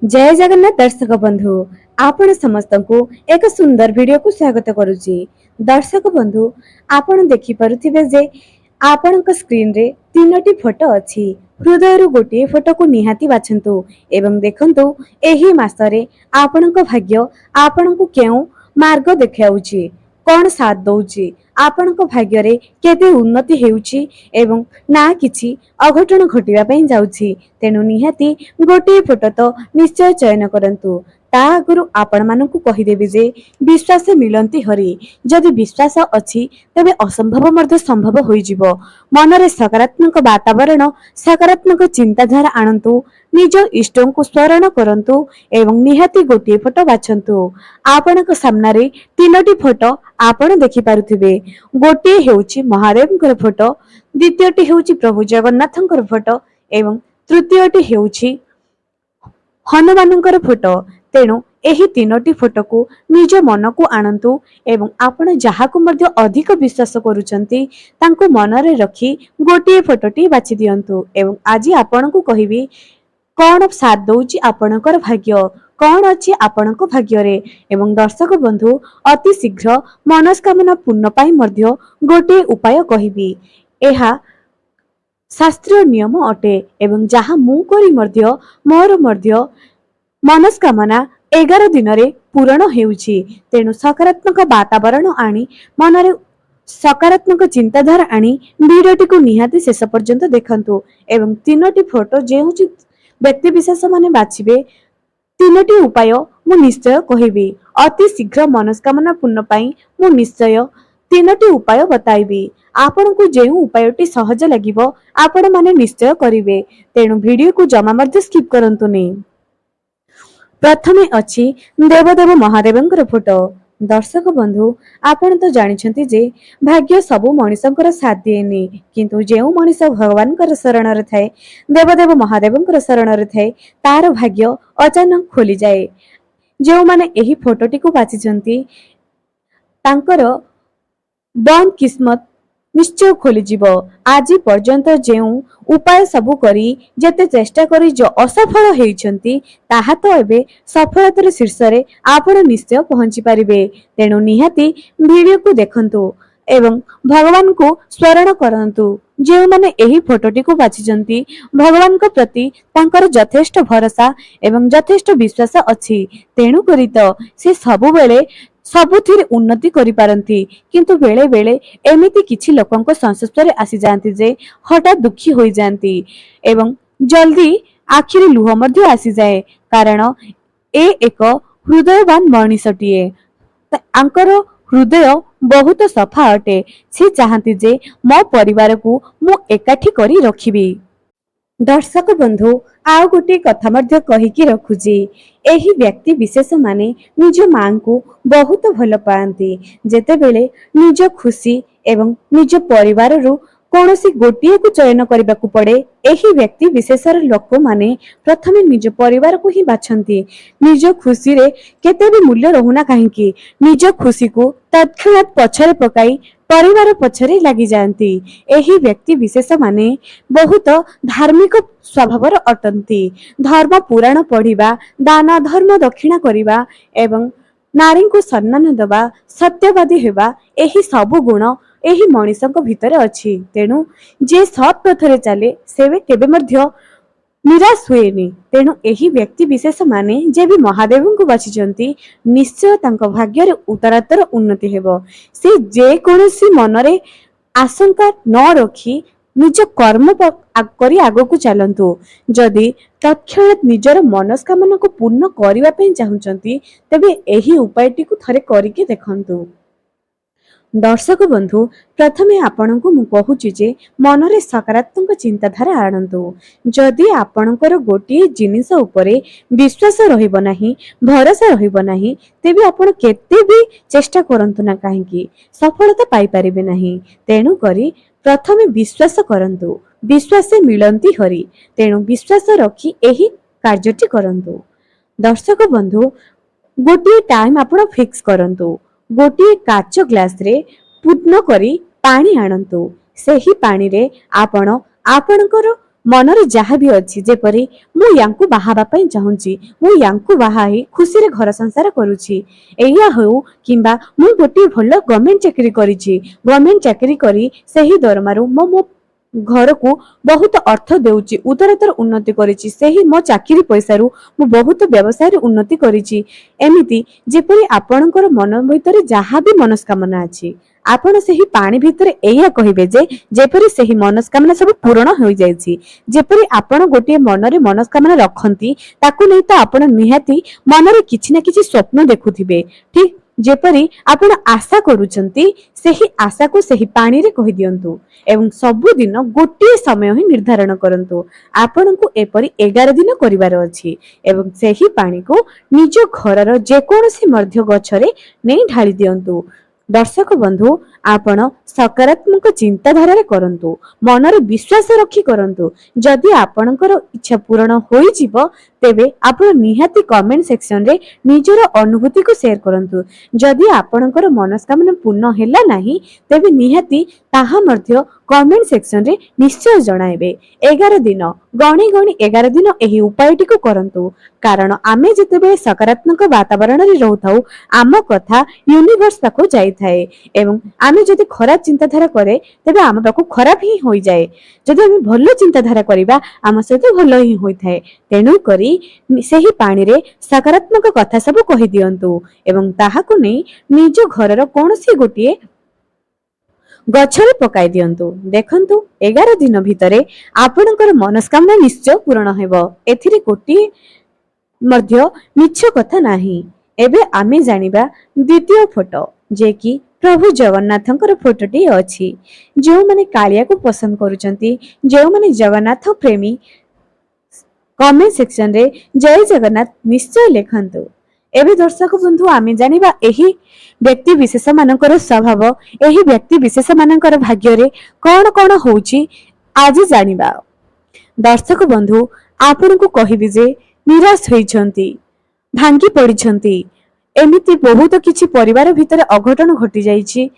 जय जगन्नाथ दर्शक बंधु आपण समस्त को एक सुंदर वीडियो को स्वागत करुची। दर्शक बंधु आपण देखि पारुथिबे जे आपण स्क्रीन रे तीनोटी फोटो अछि। हृदय रु गोटे फोटो को निहाती बाछंतु एवं देखंतु एही मासरे आपण भाग्य आपण को केउ मार्ग देखाउची कौन साथ दउची आपण भाग्य रे केते उन्नति हेउची एवं ना किछि अघटन घटिबा पई जाउची। तेनु निहाती गोटे फोटो तो निश्चय चयन करंतु। ता आगुरु आपण मानकु कहिदेबी जे विश्वास मिलंती हरि जदि विश्वास अछि तबे असंभव मध्य संभव होई जिवो। मनरे सकारात्मक वातावरण सकारात्मक चिंताधारा आणंतु निज इष्टों को स्मरण करंतु एवं निहाती गोटे फोटो बाछंतु। आपणक सामनारे तीनोटी फोटो आपण देखि पारुथिबे। गोटे हेउची महादेवଙ୍କର फोटो, द्वितीयटी हेउची प्रभु जगन्नाथଙ୍କର फोटो एवं तृतीयटी हेउची हनुमानଙ୍କର फोटो। तेणु एही तीनोटी फोटो को निज मन को आणंतु एवं आपण जहाकु मध्य अधिक विश्वास करूचंती तांको मनरे रखी गोटे फोटोटी बाछि दियंतु। एवं आज आपण को कहिबी कौन साथ दउची आपणकर भाग्य कौन अछि आपणक भाग्य रे। एवं दर्शक बंधु अति शीघ्र मनस्कामना पूर्ण पाई मध्य गोटे उपाय कहिबी। एहा शास्त्रीय नियम अटे एवं जहा मु करी मध्य मोर मध्य मनस्कामना 11 दिन रे पूरण हेउची। तेणु सकारात्मक वातावरण आनी मनरे सकारात्मक चिंताधारा आनी वीडियोटी को निहाती शेष पर्यंत देखंतु। एवं तीनोटी फोटो जेउ व्यक्ति विशेष माने बाछिबे तीनोटी उपाय मु निश्चय कहिबी। अति शीघ्र मनस्कामना पूर्ण पाई मु निश्चय तीनोटी उपाय बताइबी। आपण को जेउ उपायटी सहज लागिबो आपण माने निश्चय करिवे। तेणु वीडियो को जमा मध्य स्किप करंतुनी। प्रथमे अछि देवदेव महादेवଙ୍କର फोटो। दर्शक बंधु आपण तो जानिछंती जे भाग्य सबु मनिषंकर साथ दिएनी किंतु जेउ मनिष भगवानकर शरण रे थाए देवदेव महादेवଙ୍କର शरण रे थाए तार भाग्य अचानक खोली जाए। जेउ माने एही फोटोटी को बाछिछंती तांकर बंद किस्मत निश्चय खोली जीवो। आज पर्यंत जेउ उपाय सबु करी जेते चेष्टा करी जो असफल हेइछंती ताहा तो एबे सफलतार शीर्ष रे आपण निश्चय पहुंची पारिबे। तेणु निहाती वीडियो को देखंतु एवं भगवान को स्मरण करंतु। जेउ माने एही फोटोटी को बाछिछंती भगवान को प्रति तांकर यथेष्ट भरोसा एवं यथेष्ट विश्वास अछि। तेणु करी तो से सबु बेले सबुथिर उन्नति करि पारंती किंतु बेले बेले एमिति किछि लोकंक संस्पर्श आसी जानती जे हठात दुखी होई जानती एवं जल्दी आखिरी लुह मध्य आसी जाए कारण ए एक हृदयवान मनीषटिए। आंकर हृदय बहुत सफा अटे। से चाहती जे मो परिवार को मु एकाठी करी रखिबी। दर्शक बंधु आउ गोटे कथा मध्य कहिकी रखुची। एही व्यक्ति विशेष माने निज मां को बहुत भल पाती। जेतेबेले निज खुशी एवं निज परिवार रु कौनसी गोटिए को चयन करने को पड़े एही व्यक्ति विशेषर लोक माने प्रथमे निज परिवार को ही बाछंती। निज खुशी रे केते भी मूल्य रहुना काहेकि निज खुशी को तत्क्षणात पछरे पकाई परिवार पछरे लगी जानती। एही व्यक्ति विशेष माने बहुत धार्मिक स्वभावर अटंती। धर्म पुराण पढ़िबा दान धर्म दक्षिणा करिबा एवं नारी को सम्मान दबा सत्यवादी हेबा एही सबु गुण एही मनीषक भितरे अछि। तेणु जे सत् पथरे चले सेवे केबे मध्य निराश हुएनी। तेणु एही व्यक्ति विशेष माने जे भी महादेव को बाछिचंती निश्चय तांको भाग्य रे उतरातर उन्नति हेबो। से जे कोनोसी मनरे आशंका न रखी निज कर्म करी आगो को चलंतु। जदि तत्क्षणात निजर मनस्कामना को पूर्ण करिवा पई चाहुचंती तबे एही उपायटी को थरे करिके देखंतु। दर्शक बंधु प्रथमे आपण को मु कहूची जे मनरे सकारात्मक चिंताधारा आणंतु। जदि आपणकर गोटे जिनिस उपरे विश्वास रहिबो नाही भरोसा रहिबो नाही तेबे आपण केते भी चेष्टा करंतु ना काहेकि सफलता पाई परिबे नाही। तेणु करी प्रथमे विश्वास करंतु। विश्वास मिलंती हरि। तेणु विश्वास रखी एही कार्यटी करंतु। दर्शक बंधु गोटे टाइम आपण फिक्स करंतु। गोटे काच ग्लास रे पूर्ण करी पानी आणंतु। सेही पानी रे आपण आपणकर मनरे जहाँ भी अच्छी जेपरी मु यांकु बाहाबा पई चाहूची मु यांकु बाहाई खुशी रे घर संसार करूची एया हो किंबा मु गोटे भल गवर्नमेंट चाकरी करिछि गवर्नमेंट चाकरी करी सही दरमारू मो घर को बहुत अर्थ देउची उत्तरोत्तर उन्नति करिछि सही मो चाकरी पैसा रु मु बहुत व्यवसाय रे उन्नति करिछि एमिति जेपरी आपणकर मन भितर जहाँ भी मनस्कामना अछि आपण सही पानी भितर एया कहिबे जे जेपरी सही मनस्कामना सब पूर्ण हो जाइछि जेपरी आपण गोटे मनरे मनस्कामना रखंती ताकू नै तो आपण निहाती मनरे किछि ना किछि स्वप्न देखुथिबे ठीक जेपरी आपण आशा करूचंती सही आशा को सही पानी रे कहि दियंतु एवं सबु दिन गोटे समय ही निर्धारण करंतु आपण को एपरी 11 दिन करिवार अछि एवं सही पानी को निज घरर जे कोनसी मध्य गछरे नै ढाली दियंतु दर्शक बंधु आपण सकारात्मक चिंताधारा करंतु मनर विश्वास रखी करंतु जदि आपणकर इच्छा पूर्ण होई जिवो तेबे आपण निहाती कमेंट सेक्शन रे निजर अनुभूति को शेयर करंतु जदि आपणकर मनस्कामना पूर्ण हैला नाही तेबे निहाती ताहा मध्य कमेंट सेक्शन रे निश्चय जणाइबे 11 दिन गणी गणी 11 दिन एही उपायटी को करंतु कारण आमे जेतेबे सकारात्मक वातावरण रे रहथाउ आम कथा यूनिवर्स पाखो जाई थाए एवं आमे जदि खराब चिंताधारा करे तेबे आम पाखो खराब ही होई जाए जदि आमे भलो चिंताधारा करिबा आम सहित भलो ही होई थाए तेनु करी सही पानी रे सकारात्मक कथा सब कहि दियंतु एवं ताहाकु नै निज घरर कोनसी गोटिए गछरे पकाई दियंतु देखंतु 11 दिन भितरे आपणकर मनस्कामना निश्चय पूर्ण हेबो एथिरे गोटिए मध्य मिछ कथा नाही एबे आमे जानिबा द्वितीय फोटो जे कि प्रभु जगन्नाथंकर फोटोटी अछि जो माने कालिया को पसंद करूचंती जो माने जगन्नाथ प्रेमी कमेंट सेक्शन रे जय जगन्नाथ निश्चय लेखंतु एबे दर्शक बंधु आमे जानिबा एही व्यक्ति विशेष मानकर स्वभाव एही व्यक्ति विशेष मानकर भाग्य रे कोन कोन होउची आज जानिबा दर्शक बंधु आपण को कहिबी जे निराश होइछंती भांगी पडिछंती एमिति बहुत किछि परिवार भितर अघटन घटी जाइछि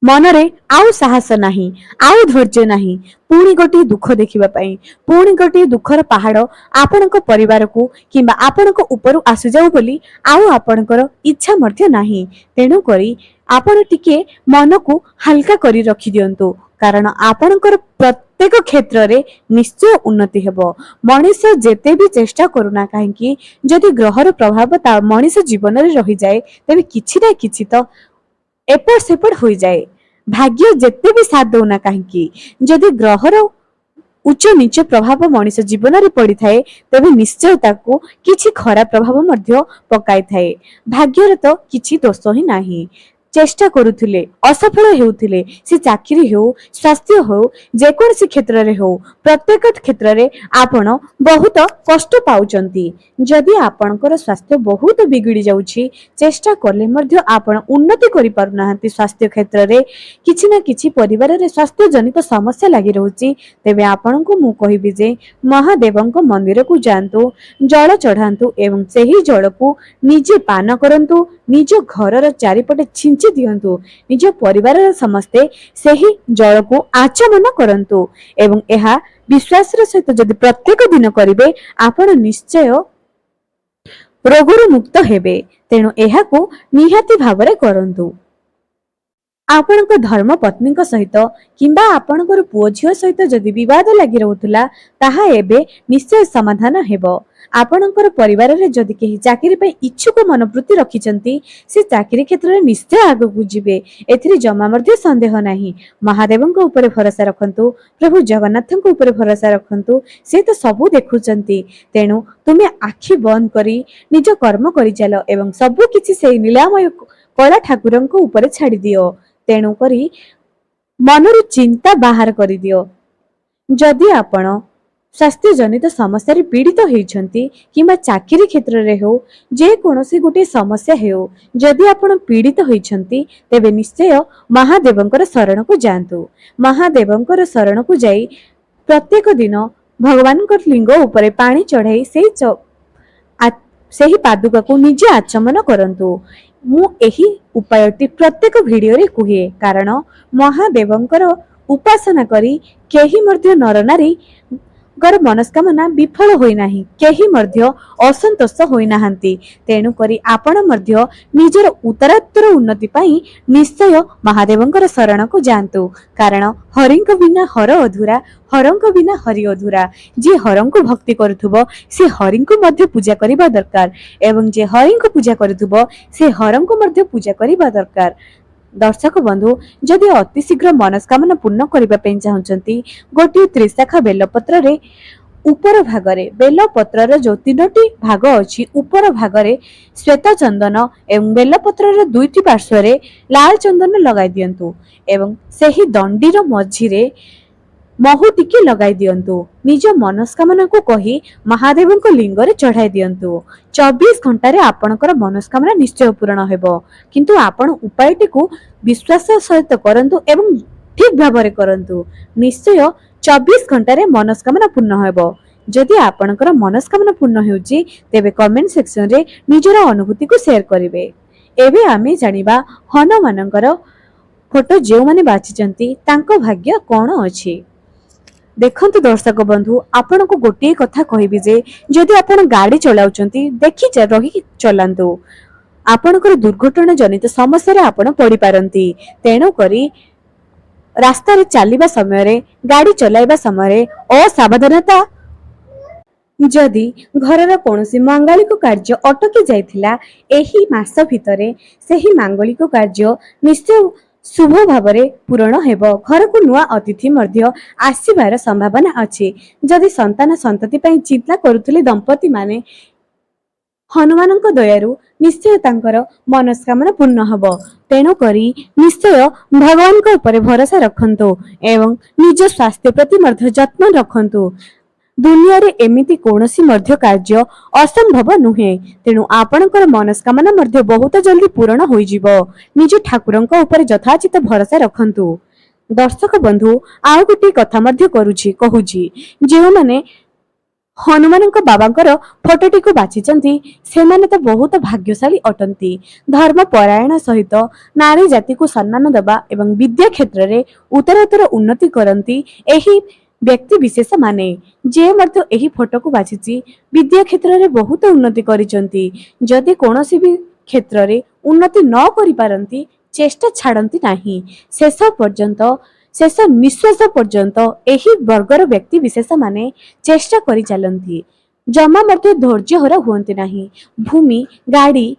मनरे आउ साहस नाही आउ धैर्य नाही पुणी गोटे दुख देखिबा पई पुणी गोटे दुखर पहाड़ आपणक परिवार को किंबा आपणक ऊपर आसु जाऊ बोली आउ आपणकर इच्छा मध्य नाही तेनु करी आपण टिके मन को हल्का करी रखि दियंतु कारण आपणकर प्रत्येक क्षेत्र रे निश्चय उन्नति हेबो मनीष जेते भी चेष्टा करूना काहे कि जदि ग्रहर प्रभाव ता मनीष जीवन रे रहि जाए तबे किछि ना किछि तो एपट सेपट हो जाए भाग्य जेते भी साथ दौना कहीं जदि ग्रहर उच्च नीच प्रभाव मनीष जीवन में पड़ी थाए तबे निश्चय ताको किछि खराब प्रभाव मध्य पकाई थाए भाग्यर तो किछि दोष ही नाही चेष्टा करुथिले असफल हेउथिले से चाकरी हो स्वास्थ्य हो जे कोनसी क्षेत्र रे हो प्रत्येक क्षेत्र रे आपण बहुत कष्ट पाउचंती जदि आपणकर स्वास्थ्य बहुत बिगड़ी जाउछि चेष्टा करले मध्य आपण उन्नति करि पारुनाहंती स्वास्थ्य क्षेत्र रे किछि ना किछि परिवार रे स्वास्थ्य जनित समस्या लागि रहउछि तेबे आपण को मु कहिबि जे महादेवंक मंदिर को जानतु जल चढ़ांतु एवं सेही जल को निजे पान करंतु निज घरर चारिपटे छिंची दियंतु निज परिवार समस्ते सेही जल को आचमन करंतु एवं एहा विश्वास सहित जदि प्रत्येक दिन करिवे आपण निश्चय रोगरु मुक्त हेबे तेणु एहा को निहाती भावरे करंतु आपणक धर्म पत्नी सहित किंबा आपणकर पुओ झियो सहित जदि विवाद लागि रहउतला ताहा एबे निश्चय समाधान हेबो आपणकर परिवार रे जदि केही चाकरी पे इच्छुक मनोवृत्ति रखिचंती से चाकरी क्षेत्र रे निश्चय आगु जिवे एथिरे जमा मध्ये संदेह नाही महादेवंक ऊपर भरोसा रखंतु प्रभु जगन्नाथंक ऊपर भरोसा रखंतु से तो सबु देखुचंती तेणु तुमे आखि बंद करी निज कर्म करि चलो एवं सबु किछि से नीलामय कला ठाकुरंक ऊपर छाड़ी दियो तेणु करी मनरु चिंता बाहर करि दियो जदि आपण स्वास्थ्य जनित समस्या पीड़ित होइछंती किंबा चाकरी क्षेत्र रे हो जे कोनोसी गोटे समस्या हो जदि आपण पीड़ित होइछंती तेबे निश्चय महादेवंकर शरण को जानतु महादेवंकर शरण को जाई प्रत्येक दिन भगवानकर लिंग ऊपर पानी चढ़ाई सेही पादुका को निजे आचमन करंतु मु एही उपायटी प्रत्येक वीडियो रे कुहे कारण महादेवंकर उपासना करी केही मध्य नरनारी गर मनस्कामना विफल होई नाही, केही मध्य असंतोष होई नाहांती। तेणु करी आपण मध्य निजर उत्तरोत्तर उन्नति पाई निश्चय महादेवंकर शरण को जांतु, कारण हरिंक बिना हर अधूरा, हरंक बिना हरि अधूरा। जे हरंक भक्ति करुथुबो से हरिंक मध्य पूजा करिबा दरकार, एवं जे हरिंक पूजा करुथुबो से हरंक मध्य पूजा करिबा दरकार। दर्शक बंधु, जदि अति शीघ्र मनस्कामना पूर्ण करने चाहते गोटे त्रिशाखा बेलपत्र रे ऊपर भागरे बेलपत्र जो 3टी भाग अच्छी ऊपर भागरे श्वेत चंदन एवं बेलपत्र दुईटी पार्श्व लाल चंदन लगाई दियंतु एवं सही दंडीर मझिरे महु टिके लगाई दियंतु। निज मनस्कामना को कही महादेव लिंगरे चढ़ाई दियंतु। 24 घंटे आपणकर मनस्कामना निश्चय पूर्ण हेबो, किंतु आपण उपायटी को विश्वास सहित करंतु एवं ठीक भाव करंतु। निश्चय 24 घंटे मनस्कामना पूर्ण हेबो। जदि आपणकर मनस्कामना पूर्ण हेउची तेबे कमेंट सेक्शन रे निजर अनुभूति को शेयर करिवे। एबे आमे जानिबा हनुमानकर फोटो जो माने बाछिचंती तांको भाग्य कोन अछि। देखंतु दर्शक बंधु, आपण को गोटे कथा कहबी जे जदि आपण गाड़ी चलाउचंती देखि रही चलांतु, आपणकर दुर्घटना जनित समस्या रे आपण पड़ी पारंती। तेणु करी रास्ता रे चलीबा समय रे गाड़ी चलाइबा समय रे असावधानता जदि घरर कौनसी मांगलिक कार्य अटकी जाइथिला एही मास भितरे सेही मांगलिक कार्य निश्चय शुभ भाव पूरण हेब। घर को नुआ अतिथि मध्य आसीबार संभावना अछि। जदि संतान संतति पई चिंता करुथले दंपति माने हनुमानक दयारु निश्चय तांकर मनस्कामना पूर्ण हब। तेणु करी निश्चय भगवान को ऊपर भरोसा रखंतु एवं निज स्वास्थ्य प्रति मध्य जत्न रखंतु। दुनिया रे एमिति कोनोसी मध्य कार्य असंभव नुहे। तेणु आपणकर मनस्कामना मध्य बहुत जल्दी पूर्ण होई जिवो। निज ठाकुरंक ऊपर यथाचित भरोसा रखंतु। दर्शक बंधु, आउ गोटे कथा मध्य कहूची जे माने हनुमानक बाबांकर फोटोटी को बाछिचंती से माने तो बहुत भाग्यशाली अटंती। धर्म परायण सहित नारी जाति को सम्मान देबा एवं विद्या क्षेत्र रे उत्तरोत्तर उन्नति करंती एही व्यक्ति विशेष माने जे मध्य एही फोटो को बाछिची विद्या क्षेत्र रे बहुत उन्नति करिचंती। जदि कोनोसी भी क्षेत्र रे उन्नति न करि पारंती चेष्टा छाड़ती नाही। शेष निश्वास पर्यंत एही वर्गर व्यक्ति विशेष माने चेष्टा करि चलंती। जमा मध्य धैर्य हरा हुअंती नाही। भूमि गाड़ी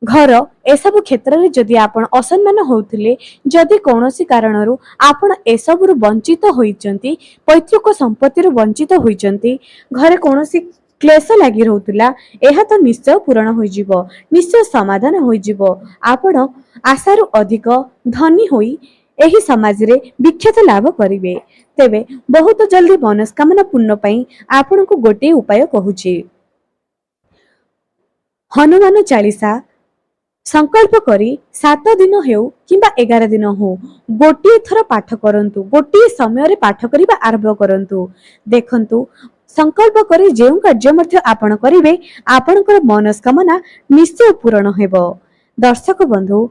घर एसबु क्षेत्र में जदि आपण असम्मान होउथिले, जदि कौनसी कारणरू आपण एसबुरु वंचित होइचंती, पैतृक संपत्ति रु वंचित होइचंती, घरे कौनसी क्लेश लागि रहउतिला, एहा तो निश्चय पूर्ण होई जिवो, निश्चय समाधान होई जिवो। आपण आशारु अधिक धनी होई एही समाज रे विख्यात लाभ करिवे। तेबे बहुत जल्दी मनस्कामना पूर्ण पई आपण को गोटे उपाय कहूची। हनुमान चालीसा संकल्प करी 7 दिन हेउ किंबा 11 दिन हो गोटे थर पाठ करंतु। गोटे समय रे पाठ करिबा आरंभ करंतु। देखंतु संकल्प करी जे कार्य मध्य आपण करिवे आपणकर मनस्कामना निश्चय पूर्ण हेबो। दर्शक बंधु,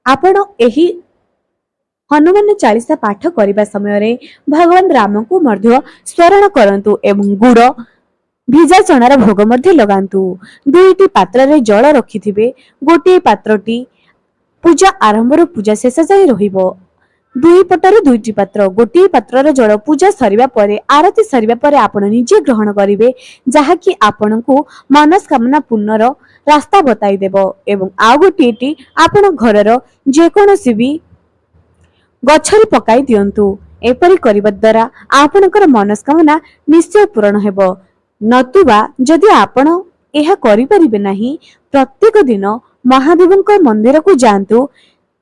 आपण एही हनुमान चालीसा पाठ करिबा समय रे भगवान राम को मध्य स्मरण करंतु एवं गुड़ भिजा चणार भोग मध्य लगांतु। 2टी पात्र रे जल रखिथिबे। गोटे पात्रटी पूजा आरंभ रो पूजा शेष जाय रहिबो। 2 पटर 2टी पात्र, गोटे पात्र रे जल पूजा सरिबा परे आरती सरिबा परे आपण निजे ग्रहण करिवे, जहा कि आपण को मनस्कामना पूर्ण रो रास्ता बताई देबो। एवं आ गोटेटी आपण घरर जे कोनोसी भी गछरी पकाई दियंतु। एपरि करिबा द्वारा आपणकर मनस्कामना निश्चय पूर्ण हेबो। नतुबा जदि आपण एहा करि परिबे नाही, प्रत्येक दिन महादेवंक मंदिर को जांतु,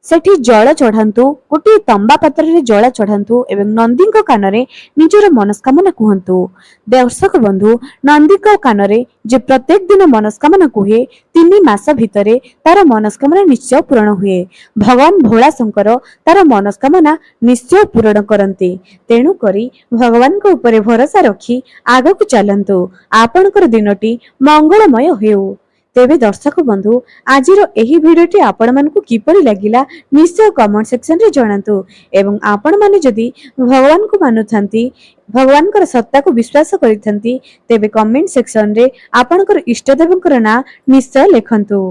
सेठी जल चढ़ांतु। गोटे तंबा पात्र रे जल चढ़ांतु एवं नंदीक कानरे निजर मनस्कामना कहंतु। दर्शक बंधु, नंदीक कानरे जे प्रत्येक दिन मनस्कामना कुहे 3 मास भितरे तार मनस्कामना निश्चय पूर्ण हुए। भगवान भोला शंकर तार मनस्कामना निश्चय पूर्ण करंती। तेणु करी भगवान को ऊपर भरोसा रखी आगक चलंतु। आपणकर दिनटी मंगलमय हेउ। ତେବେ ଦର୍ଶକ ବନ୍ଧୁ ଆଜିର ଏହି ଭିଡ଼ିଓଟି ଆପଣମାନଙ୍କୁ କିପରି ଲାଗିଲା ନିଶ୍ଚୟ କମେଣ୍ଟ ସେକ୍ସନରେ ଜଣାନ୍ତୁ ଏବଂ ଆପଣମାନେ ଯଦି ଭଗବାନଙ୍କୁ ମାନୁଥାନ୍ତି ଭଗବାନଙ୍କର ସତ୍ତାକୁ ବିଶ୍ୱାସ କରିଥାନ୍ତି ତେବେ କମେଣ୍ଟ ସେକ୍ସନରେ ଆପଣଙ୍କର ଇଷ୍ଟଦେବଙ୍କର ନାଁ ନିଶ୍ଚୟ ଲେଖନ୍ତୁ।